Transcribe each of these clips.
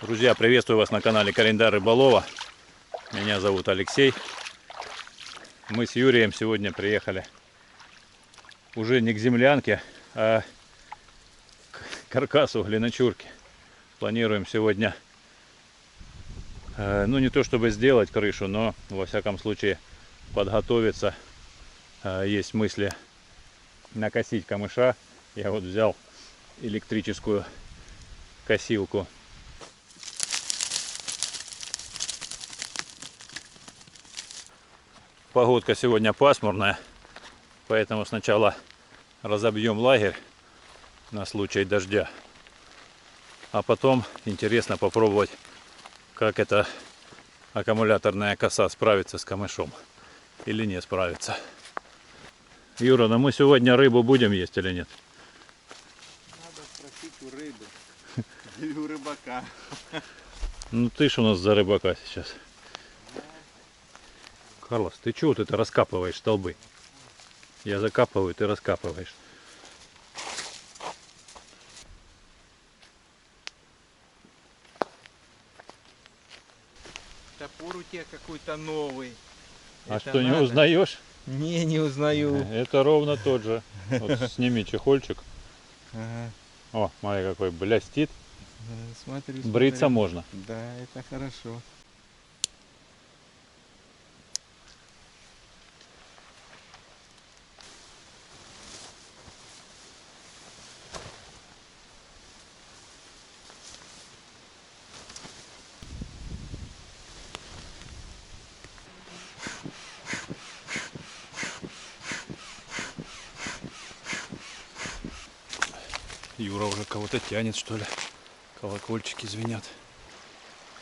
Друзья, приветствую вас на канале Календарь Рыболова. Меня зовут Алексей. Мы с Юрием сегодня приехали уже не к землянке, а к каркасу глиночурки. Планируем сегодня, ну не то чтобы сделать крышу, но во всяком случае подготовиться. Есть мысли накосить камыша. Я вот взял электрическую косилку. Погодка сегодня пасмурная, поэтому сначала разобьем лагерь на случай дождя, а потом интересно попробовать, как эта аккумуляторная коса справится с камышом или не справится. Юра, ну мы сегодня рыбу будем есть или нет? Надо спросить у рыбы или у рыбака. Ну ты ж у нас за рыбака сейчас. Карлос, ты чего вот это раскапываешь столбы? Я закапываю, ты раскапываешь. Топор у тебя какой-то новый. А Это что, не надо? узнаешь? Не узнаю. Это ровно тот же. Вот сними чехольчик. Ага. О, смотри, какой блестит. Смотрю, Бриться смотрю. можно. Да, это хорошо. Юра уже кого-то тянет, что ли. Колокольчики звенят.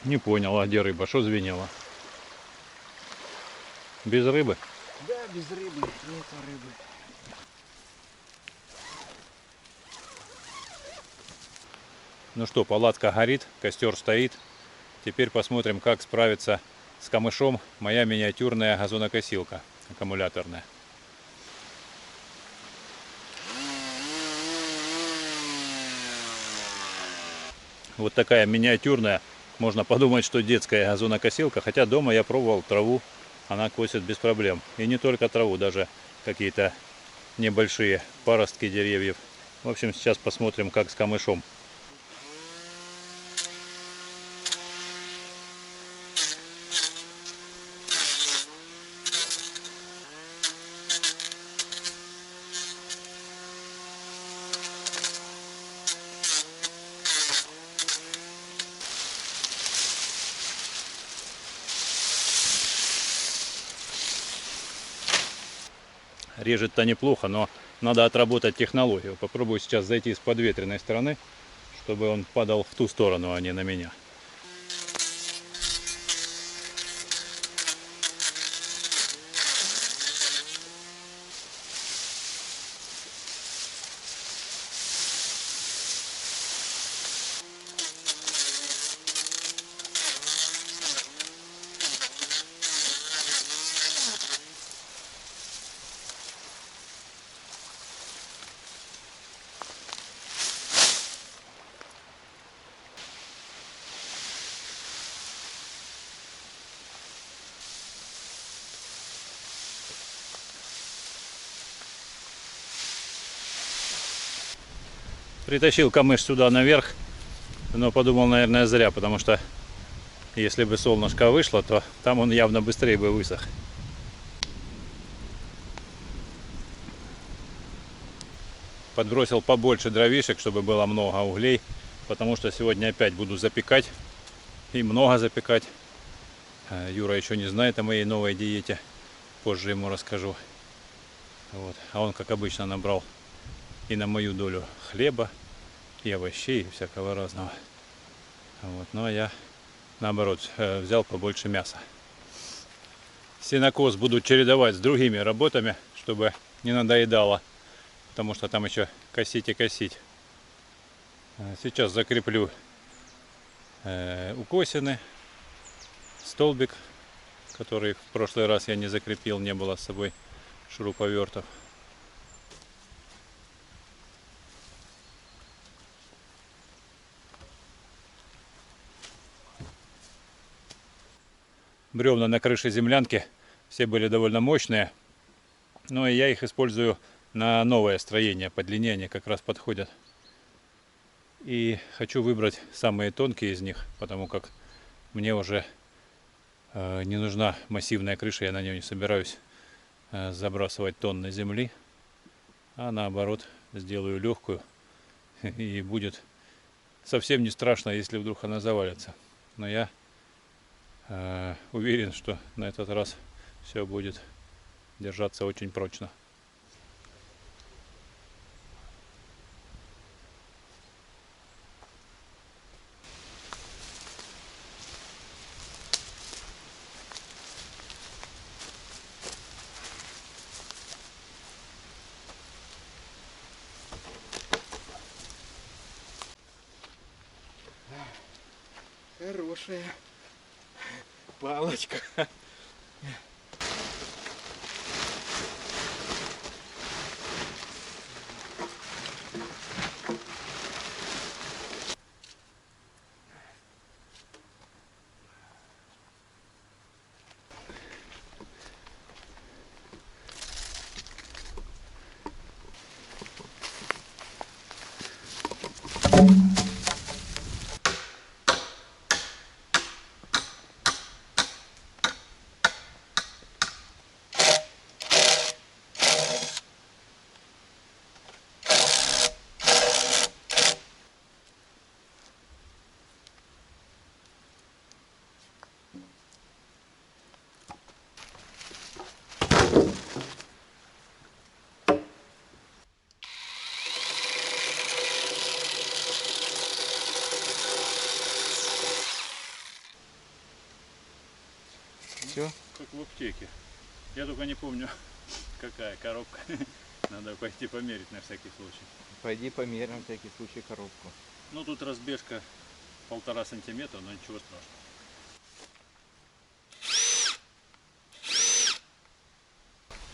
Не понял, а где рыба? Что звенело? Без рыбы? Да, без рыбы. Нету рыбы. Ну что, палатка горит, костер стоит. Теперь посмотрим, как справиться с камышом моя миниатюрная газонокосилка аккумуляторная. Вот такая миниатюрная, можно подумать, что детская газонокосилка, хотя дома я пробовал траву, она косит без проблем. И не только траву, даже какие-то небольшие паростки деревьев. В общем, сейчас посмотрим, как с камышом. Режет-то неплохо, но надо отработать технологию. Попробую сейчас зайти с подветренной стороны, чтобы он падал в ту сторону, а не на меня. Притащил камыш сюда наверх, но подумал, наверное, зря, потому что если бы солнышко вышло, то там он явно быстрее бы высох. Подбросил побольше дровишек, чтобы было много углей, потому что сегодня опять буду запекать, и много запекать. Юра еще не знает о моей новой диете, позже ему расскажу. Вот. А он, как обычно, набрал и на мою долю хлеба, и овощей, и всякого разного. Вот. Ну а я, наоборот, взял побольше мяса. Сенокос буду чередовать с другими работами, чтобы не надоедало, потому что там еще косить и косить. Сейчас закреплю укосины, столбик, который в прошлый раз я не закрепил, не было с собой шуруповертов. бревна на крыше землянки. Все были довольно мощные. Но и я их использую на новое строение. По длине они как раз подходят. И хочу выбрать самые тонкие из них, потому как мне уже не нужна массивная крыша. Я на нее не собираюсь забрасывать тонны земли. А наоборот сделаю легкую. И будет совсем не страшно, если вдруг она завалится. Но я уверен, что на этот раз все будет держаться очень прочно. Хорошая палочка. Все? Как в аптеке. Я только не помню, какая коробка. Надо пойти померить на всякий случай. Пойди померим на всякий случай коробку. Ну тут разбежка 1,5 сантиметра, но ничего страшного.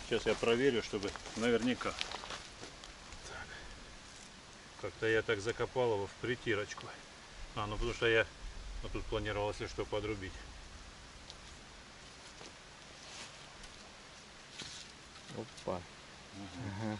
Сейчас я проверю, чтобы наверняка. Так. Как-то я так закопал его в притирочку. Ну потому что я тут планировал, если что, подрубить. Опа. Ага.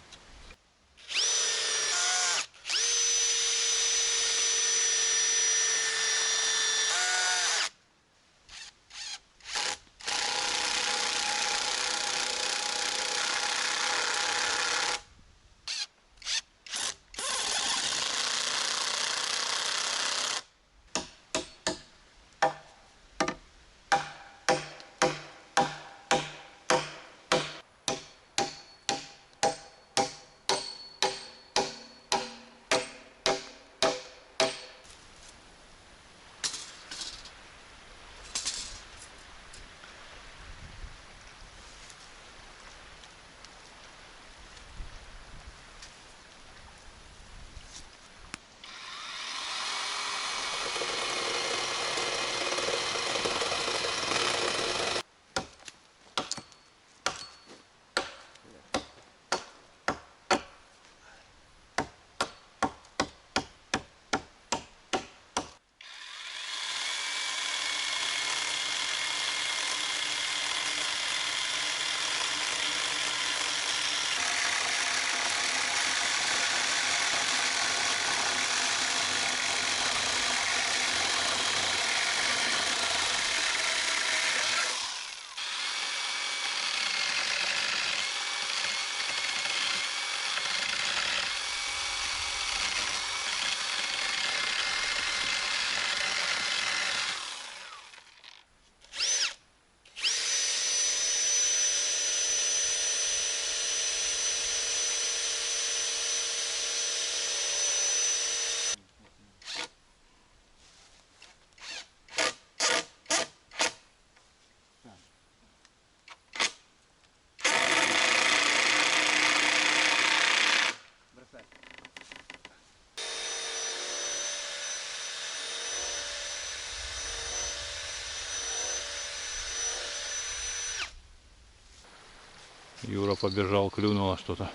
Юра побежал, клюнуло что-то.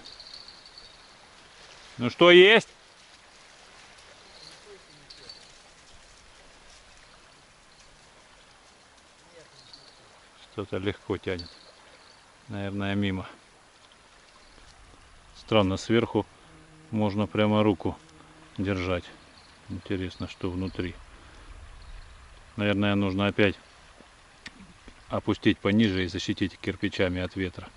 Ну что, есть? Что-то легко тянет. Наверное, мимо. Странно, сверху можно прямо руку держать. Интересно, что внутри. Наверное, нужно опять опустить пониже и защитить кирпичами от ветра.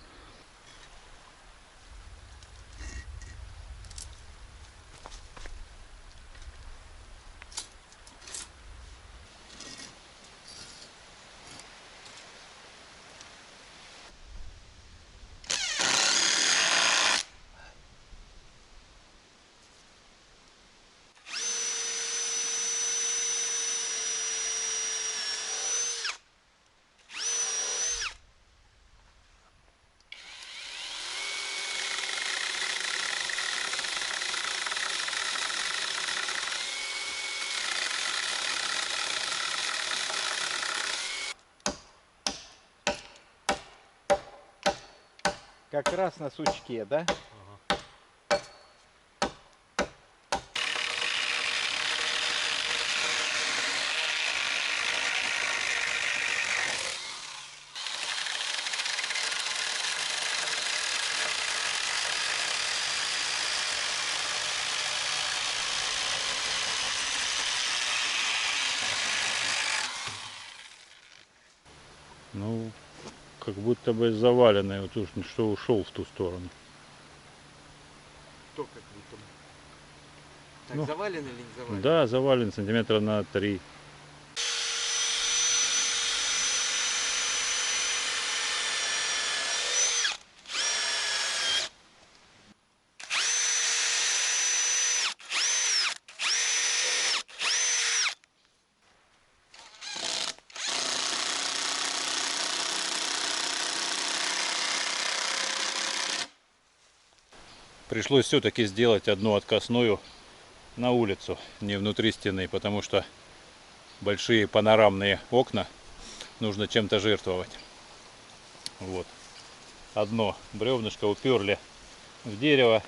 Как раз на сучке, да? Ну, как будто бы заваленный, вот уж что ушел в ту сторону. Кто как будто бы. Так, Ну, завален или не завален? Да, завален сантиметра на 3. Пришлось все-таки сделать одну откосную на улицу, не внутри стены, потому что большие панорамные окна нужно чем-то жертвовать. Вот. Одно бревнышко уперли в дерево.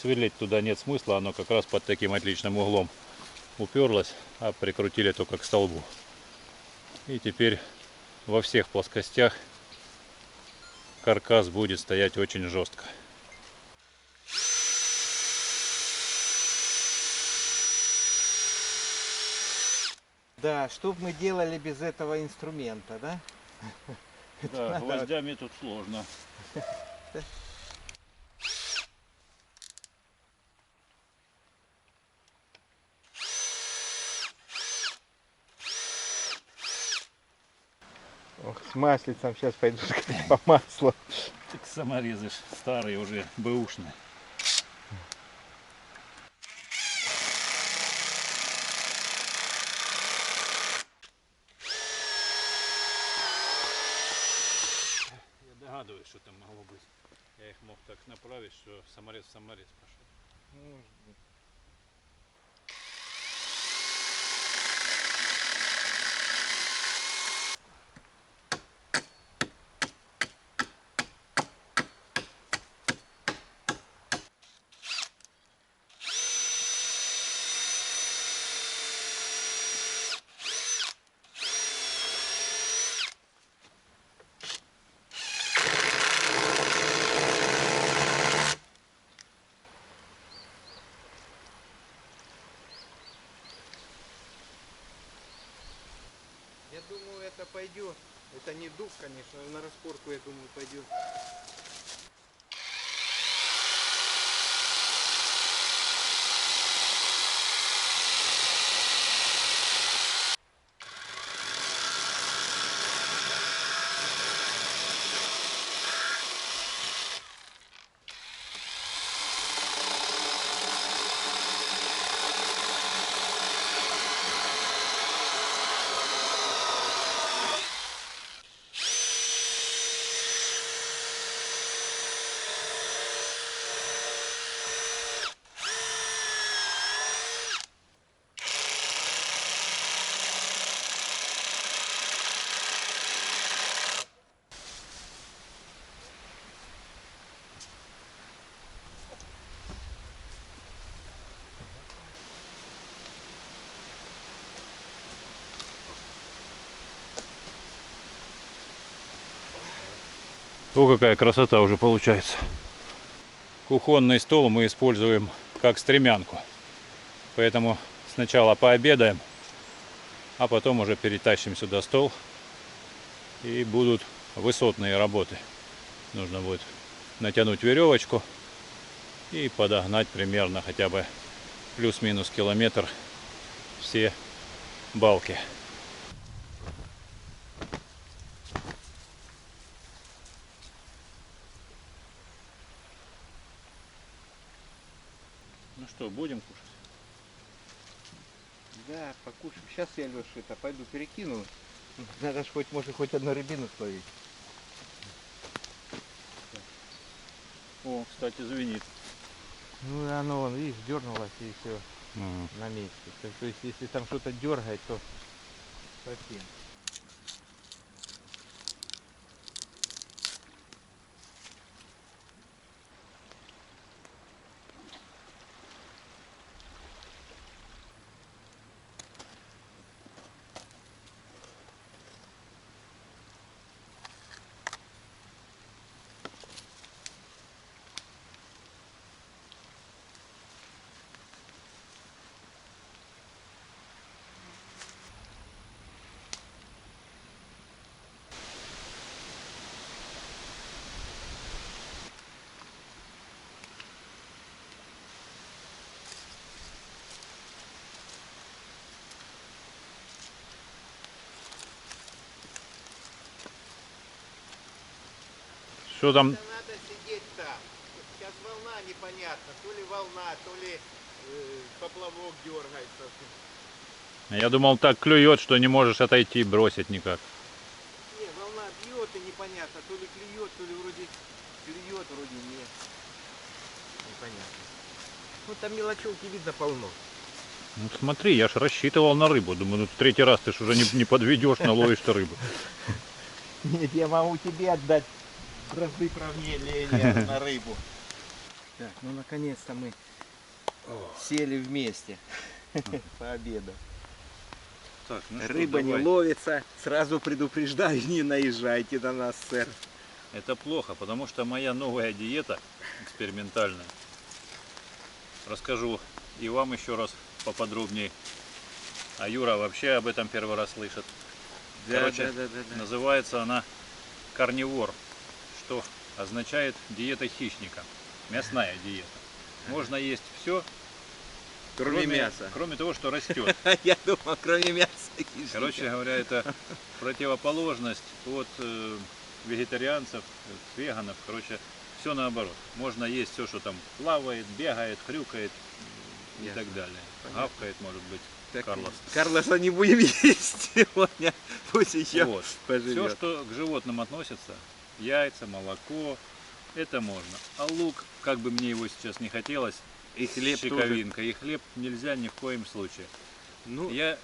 Сверлить туда нет смысла, оно как раз под таким отличным углом уперлось, а прикрутили только к столбу. И теперь во всех плоскостях каркас будет стоять очень жестко. Да, что бы мы делали без этого инструмента, да? Да, гвоздями тут сложно. Ох, с маслицем сейчас пойду по маслу. Так саморезы старые уже, бэушные. Я догадываюсь, что там могло быть. Я их мог так направить, что саморез в саморез пошел. Я думаю, это пойдет. Это не дуб, конечно, но на распорку, я думаю, пойдет. О, какая красота уже получается. Кухонный стол мы используем как стремянку. Поэтому сначала пообедаем, а потом уже перетащим сюда стол. И будут высотные работы. Нужно будет натянуть веревочку и подогнать примерно хотя бы плюс-минус километр все балки. Ну что, будем кушать? Да, покушаем. Сейчас я, Леша, это пойду перекину. Надо ж хоть одну рябину словить. О, кстати, звенит. Ну, оно, вон, видишь, дернулось и все на месте. То есть, если там что-то дергает, то совсем. Что там? Это надо сидеть там. Сейчас волна непонятна. То ли волна, то ли поплавок дергается. Я думал, так клюет, что не можешь отойти, бросить никак. Не, волна бьет и непонятно. То ли клюет, то ли вроде клюет, вроде нет. Непонятно. Ну там мелочевки видно полно. Ну смотри, я ж рассчитывал на рыбу. Думаю, ну третий раз ты ж уже не подведешь, наловишь ты рыбу. Нет, я могу тебе отдать бразды правления на рыбу. Так, ну наконец-то мы сели вместе пообедать. Так, ну Рыба не ловится. Сразу предупреждаю, не наезжайте на нас, сэр. Это плохо, потому что моя новая диета экспериментальная. Расскажу и вам еще раз поподробнее. А Юра вообще об этом первый раз слышит. Короче, называется она карнивор, что означает диета хищника. Мясная диета. Можно есть все, Кроме мяса. кроме того, что растет. Я думал, кроме мяса. хищника. Короче говоря, это противоположность от вегетарианцев, от веганов. Короче, все наоборот. Можно есть все, что там плавает, бегает, хрюкает и Ясно. так далее. Понятно. Гавкает, может быть, Так, Карлос. Карлоса не будем есть сегодня. Пусть еще Вот. Все, поживет. что к животным относится, яйца, молоко, это можно. А лук, как бы мне его сейчас не хотелось, И хлеб тоже. щековинка, и хлеб нельзя ни в коем случае. Ну, Я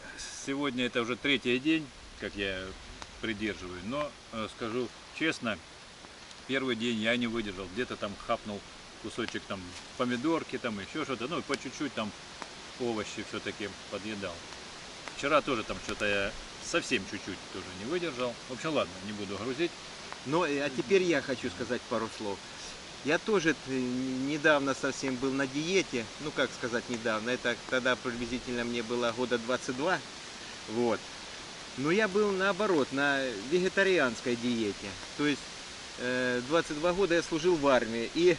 сегодня, это уже третий день, как я придерживаю, но скажу честно, первый день я не выдержал, где-то там хапнул кусочек там помидорки, там еще что-то, ну и по чуть-чуть там овощи все-таки подъедал. Вчера тоже там что-то я совсем чуть-чуть тоже не выдержал. В общем, ладно, не буду грузить. ну, а теперь я хочу сказать пару слов. Я тоже недавно совсем был на диете. Ну, как сказать недавно, это тогда приблизительно мне было года 22. Вот. Но я был наоборот, на вегетарианской диете. То есть 22 года я служил в армии. И,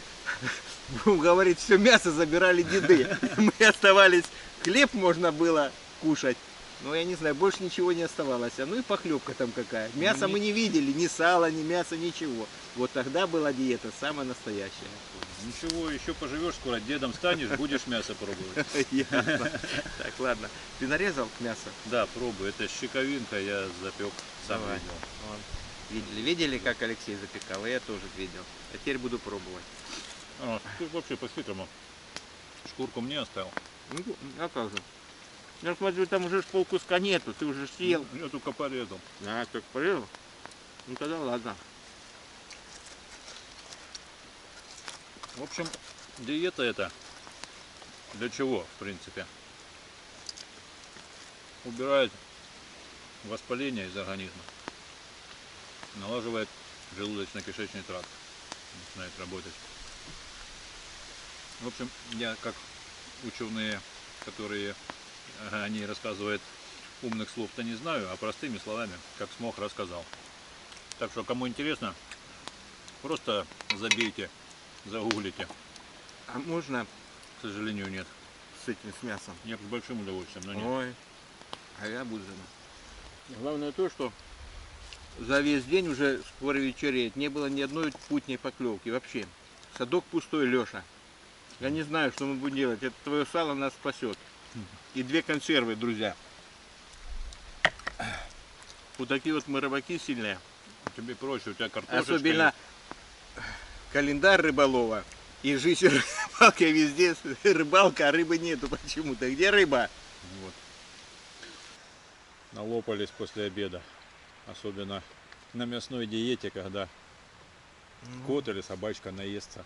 будем говорить, все мясо забирали деды. Мы оставались, хлеб можно было кушать. Но я не знаю, больше ничего не оставалось. Ну и похлебка там какая. Мясо мы не видели, ни сала, ни мяса, ничего. Вот тогда была диета самая настоящая. Ничего, еще поживешь скоро, дедом станешь, будешь мясо пробовать. Ясно. Так, ладно. Ты нарезал мясо? Да, пробуй. Это щековинка, я запек сам Давай. видел. Видели? Видели, как Алексей запекал? И я тоже видел. А теперь буду пробовать. А, ты вообще по-хитрому. Шкурку мне оставил. Ну, а как же? Я смотрю, там уже полкуска нету, ты уже съел. Я только порезал. А, как порезал? Ну тогда ладно. В общем, диета это для чего, в принципе? Убирает воспаление из организма, налаживает желудочно-кишечный тракт начинает работать. В общем, я как ученые, которые они рассказывают, умных слов-то не знаю, а простыми словами, как смог, рассказал. Так что, кому интересно, просто забейте, загуглите. А можно К сожалению, нет. с этим, с мясом? Я с большим удовольствием, но нет. Ой, а я буду. Главное то, что за весь день уже скоро вечереет. Не было ни одной путней поклевки вообще. Садок пустой, Леша. Я не знаю, что мы будем делать. Это твое сало нас спасет. И 2 консервы, друзья. Вот такие вот мы рыбаки сильные. Тебе проще, у тебя картошечка. Особенно календарь рыболова. И жизнь рыбалка везде. Рыбалка, а рыбы нету почему-то. Где рыба? Вот. Налопались после обеда. Особенно на мясной диете, когда кот или собачка наестся.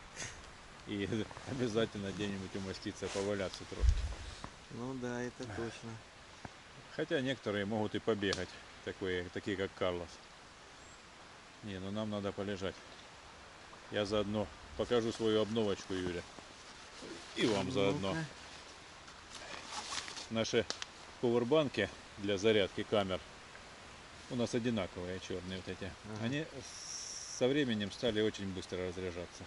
И обязательно где-нибудь умоститься, поваляться трошки. Ну да, это точно. Хотя некоторые могут и побегать, такие как Карлос. Не, ну нам надо полежать. Я заодно покажу свою обновочку, Юля. И вам заодно. Ну-ка. Наши пауэрбанки для зарядки камер у нас одинаковые, черные вот эти. Ага. Они со временем стали очень быстро разряжаться.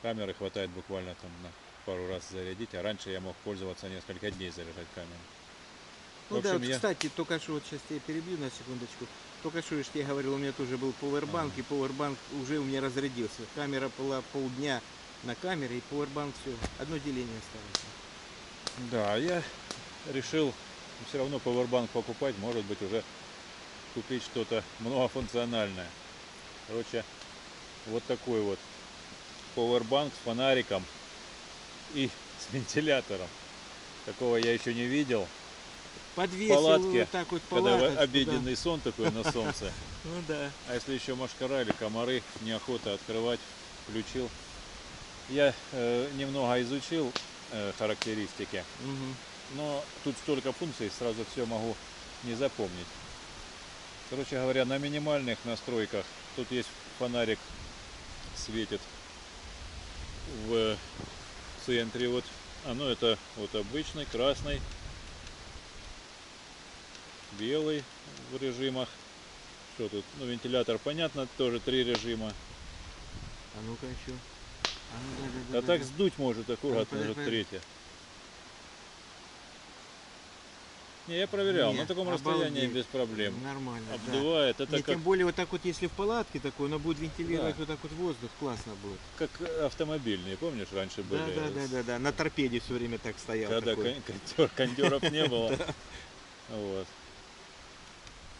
Камеры хватает буквально там на пару раз зарядить, а раньше я мог пользоваться несколько дней заряжать камеру. Ну В да, общем, вот, я- кстати, только что, вот сейчас я перебью на секундочку. Только что я ж тебе говорил, у меня тоже был пауэрбанк, и пауэрбанк уже у меня разрядился. Камера была полдня на камере, и пауэрбанк все, одно деление осталось. Да, я решил все равно пауэрбанк покупать, может быть уже купить что-то многофункциональное. Короче, вот такой вот пауэрбанк с фонариком и с вентилятором. Такого я еще не видел. Подвесил Палатки, вот так вот Когда палаточку, обеденный сон такой на солнце. да. Ну да. А если еще мошкара или комары, неохота открывать, включил. Я немного изучил характеристики, Мгм. но тут столько функций, сразу все могу не запомнить. Короче говоря, на минимальных настройках тут есть фонарик, светит в центре. Вот оно это вот обычный, красный, белый в режимах. Что тут? Ну, вентилятор, понятно, тоже 3 режима. А ну-ка еще. А, ну, А так сдуть может аккуратно, подожди, уже подожди. 3. Не, я проверял, Не, на таком расстоянии обалдеть. без проблем. Нормально, да. Обдувает, это Не, как, тем более вот так вот, если в палатке такой, оно будет вентилировать Да. вот так вот воздух, классно будет. как автомобильные, помнишь, раньше были? Да. На торпеде все время так стоял. Когда такой. кондеров не было. Вот.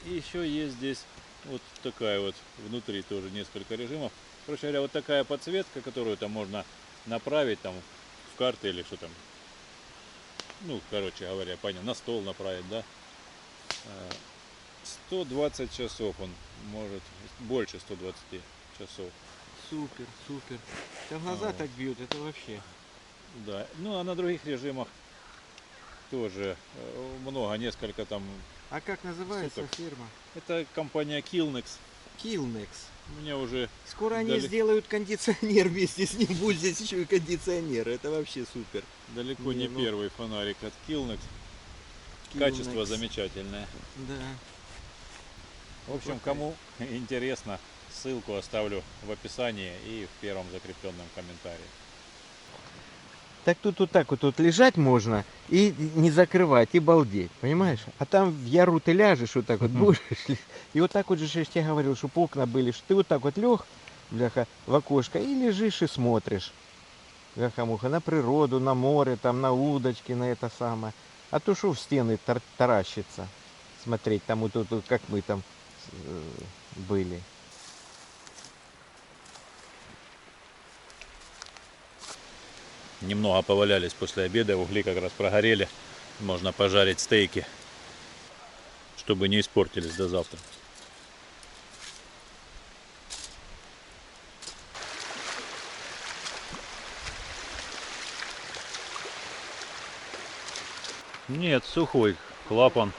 И еще есть здесь вот такая вот, внутри тоже несколько режимов. Короче говоря, вот такая подсветка, которую там можно направить там в карты или что там. Ну, короче говоря, понятно, на стол направить, да. 120 часов он может, больше 120 часов. Супер, супер. Да в глаза Вот. так бьют, это вообще. Да. Ну, а на других режимах тоже много, несколько там. А как называется Супер. фирма? Это компания Killnex. Killnex. Мне уже Скоро они Дали- сделают кондиционер вместе с ним, будет здесь еще и кондиционер. Это вообще супер. далеко не Не, ну- первый фонарик от Killnex. Killnex. Качество замечательное. Да. В общем, Вот кому интересно, ссылку оставлю в описании и в первом закрепленном комментарии. Так тут вот так вот тут лежать можно и не закрывать, и балдеть, понимаешь? А там в яру ты ляжешь вот так вот будешь. И вот так вот же я тебе говорил, чтобы окна были, что ты вот так вот лег, бляха, в окошко и лежишь и смотришь. Бляха-муха, на природу, на море, там, на удочки, на это самое. А то что в стены таращится, смотреть там вот тут, как мы там были. Немного повалялись после обеда, угли как раз прогорели. Можно пожарить стейки, чтобы не испортились до завтра. Нет, сухой клапан.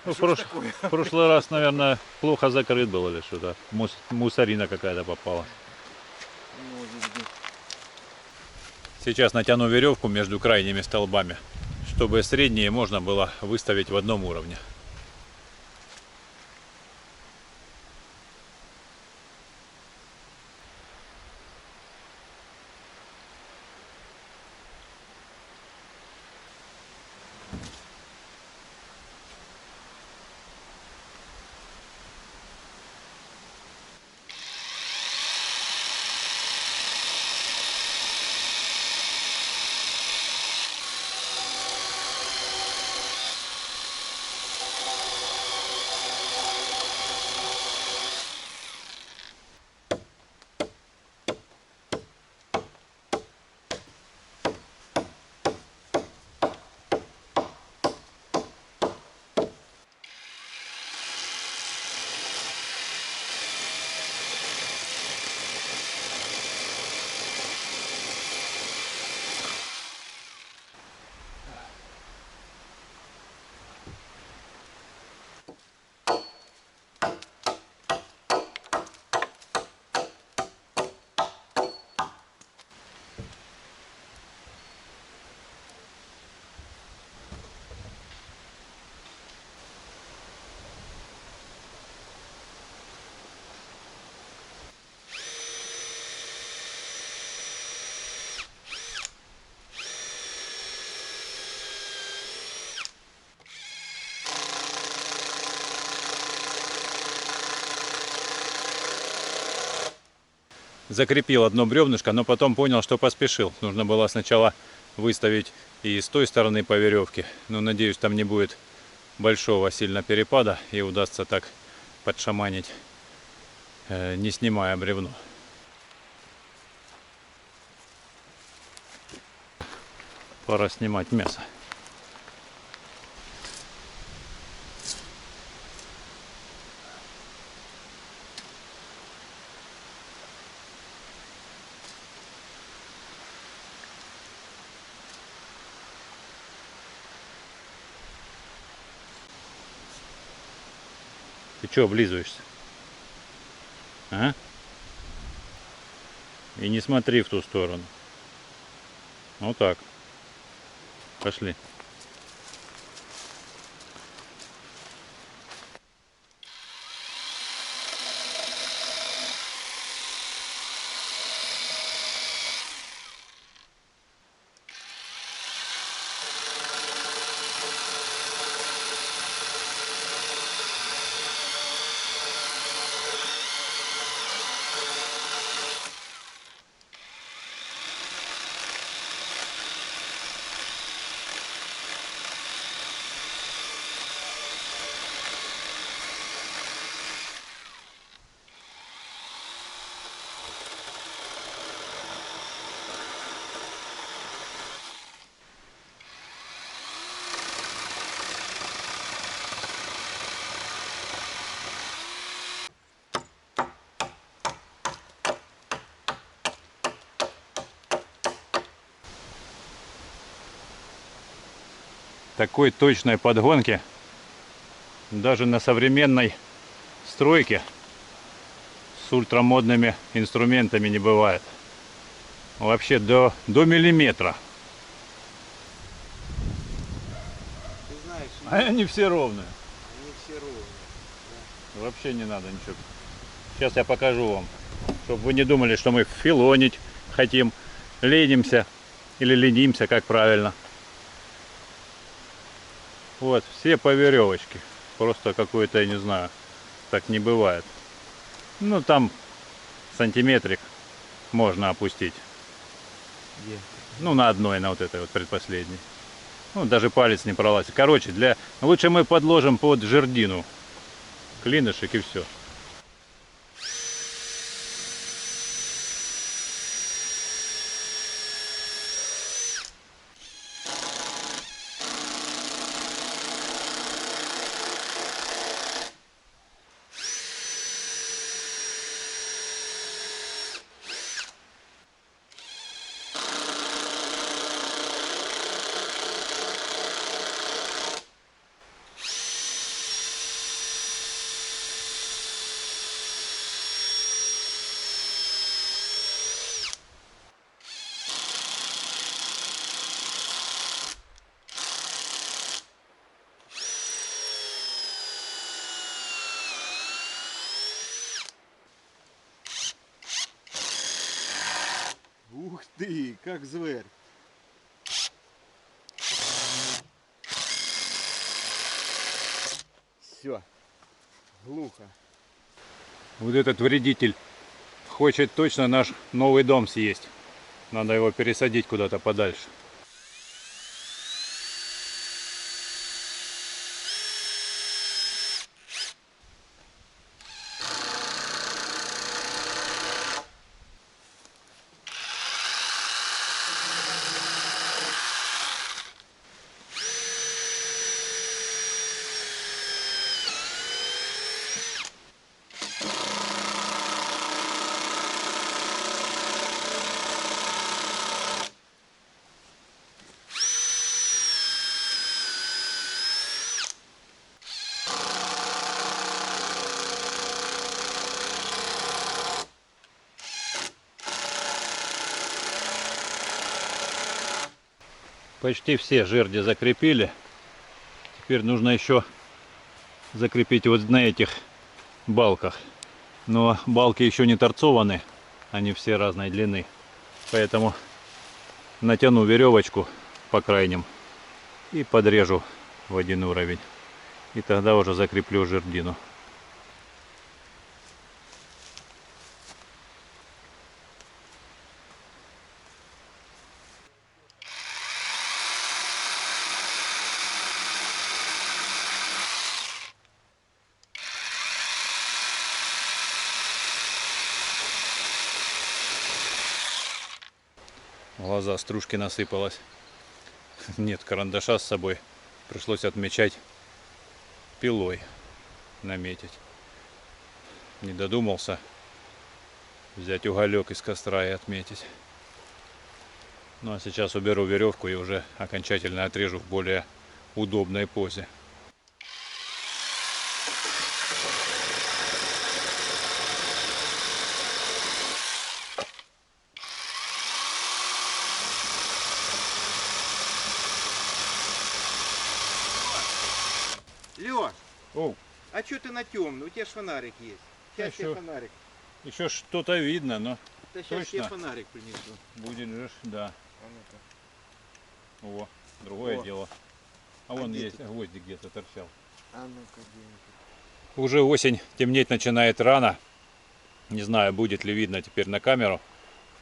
Ну, Что ж такое? в прошлый раз, наверное, плохо закрыт был или что-то. Мусорина какая-то попала. Может быть. Сейчас натяну веревку между крайними столбами, чтобы средние можно было выставить в одном уровне. Закрепил одно бревнышко, но потом понял, что поспешил. Нужно было сначала выставить и с той стороны по веревке. Но надеюсь, там не будет большого сильно перепада и удастся так подшаманить, не снимая бревно. Пора снимать мясо. Ты чё облизываешься? А? И не смотри в ту сторону. Вот так. Пошли. Такой точной подгонки даже на современной стройке с ультрамодными инструментами не бывает. Вообще до миллиметра. Ты знаешь, А они все ровные. они все ровные. Вообще не надо ничего. Сейчас я покажу вам, чтобы вы не думали, что мы филонить хотим, ленимся или ленимся, как правильно. Вот, все по веревочке. Просто какой-то, я не знаю, так не бывает. Ну, там сантиметрик можно опустить. Где? Ну, на одной, на вот этой вот предпоследней. Ну, даже палец не пролазит. Короче, лучше мы подложим под жердину клинышек и все. как зверь. Все, глухо. Вот этот вредитель хочет точно наш новый дом съесть. Надо его пересадить куда-то подальше. Почти все жерди закрепили. Теперь нужно еще закрепить вот на этих балках. Но балки еще не торцованы, они все разной длины. Поэтому натяну веревочку по крайним и подрежу в один уровень. И тогда уже закреплю жердину. В глаза стружки насыпалось. Нет карандаша с собой. Пришлось отмечать пилой. Наметить. Не додумался взять уголек из костра и отметить. Ну а сейчас уберу веревку и уже окончательно отрежу в более удобной позе. Лёш, О, а что ты на темный? У тебя ж фонарик есть. Сейчас А тебе чё? фонарик. еще что-то видно, но Да сейчас тебе точно фонарик принесу. будет же, да. А ну-ка. О, другое О. дело. А вон где есть ты? гвоздик где-то торчал. А ну-ка, где-нибудь. Уже осень, темнеть начинает рано. Не знаю, будет ли видно теперь на камеру.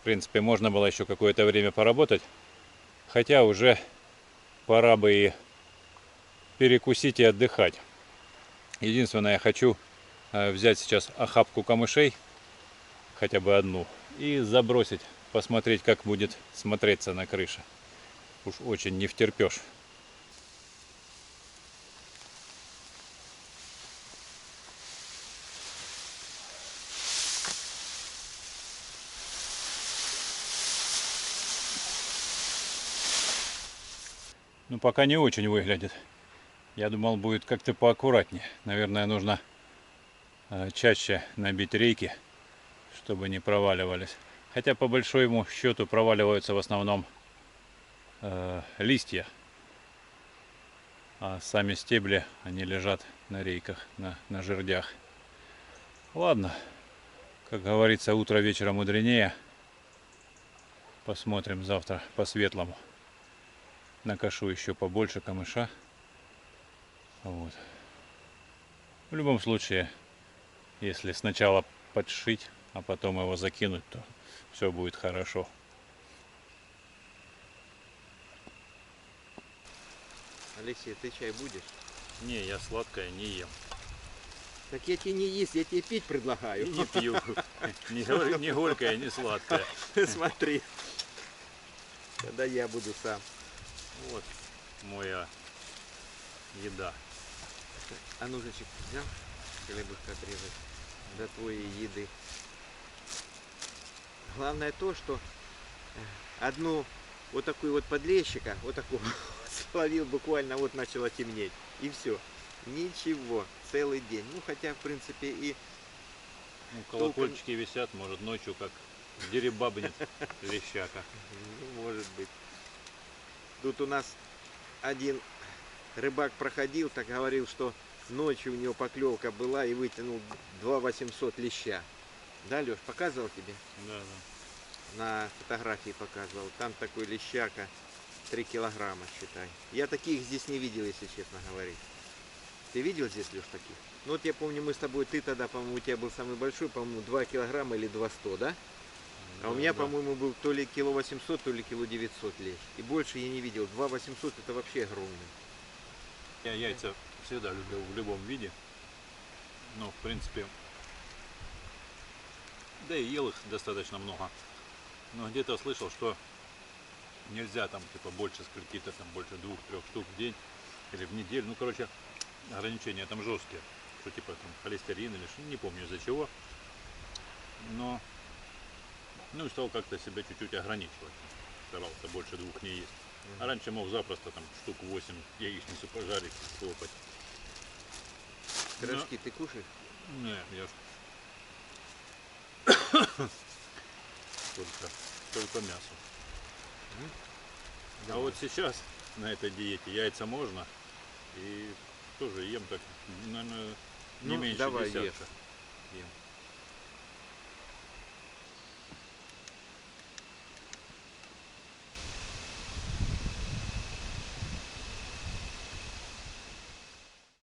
В принципе, можно было еще какое-то время поработать. Хотя уже пора бы и перекусить и отдыхать. Единственное, я хочу взять сейчас охапку камышей, хотя бы одну, и забросить, посмотреть, как будет смотреться на крыше. Уж очень не втерпешь. Ну, пока не очень выглядит. Я думал, будет как-то поаккуратнее. Наверное, нужно чаще набить рейки, чтобы не проваливались. Хотя по большому счету проваливаются в основном листья. А сами стебли, они лежат на рейках, на жердях. Ладно, как говорится, утро вечера мудренее. Посмотрим завтра по-светлому. Накошу еще побольше камыша. Вот. В любом случае, если сначала подшить, а потом его закинуть, то все будет хорошо. Алексей, ты чай будешь? Не, я сладкое не ем. Так я тебе не есть, я тебе пить предлагаю. И не пью. Не горькое, не сладкое. Смотри. Тогда я буду сам. Вот моя еда. А ножичек взял? Хлебушка отрезать до твоей еды. Главное то, что одну вот такую вот подлещика, вот такую словил буквально, вот начало темнеть. И все. Ничего. Целый день. Ну хотя в принципе и Ну, колокольчики висят, может ночью как деребабнет лещака. ну, может быть. Тут у нас один рыбак проходил, так говорил, что ночью у него поклевка была и вытянул 2800 леща. Да, Леш, показывал тебе? Да, да. на фотографии показывал. Там такой лещака, 3 килограмма, считай. Я таких здесь не видел, если честно говорить. Ты видел здесь, Леш, таких? Ну вот я помню, мы с тобой, ты тогда, по-моему, у тебя был самый большой, по-моему, 2 килограмма или 2,100, да? А у меня, по-моему, был то ли кило 800, то ли кило 900 лещ. И больше я не видел. 2 800 это вообще огромный. Я яйца всегда люблю в любом виде. Но, в принципе, да и ел их достаточно много. Но где-то слышал, что нельзя там типа больше скольки-то, там больше 2-3 штук в день или в неделю. Ну, короче, ограничения там жесткие. Что типа там холестерин или что, не помню из-за чего. Но, ну и стал как-то себя чуть-чуть ограничивать. Старался больше 2 не есть. А раньше мог запросто там штук 8 яичницу пожарить, слопать. Пирожки ты кушаешь? Не, я ж только мясо. А вот сейчас на этой диете яйца можно. И тоже ем так, наверное, не Ну, меньше давай, десятка. ешь. Ем.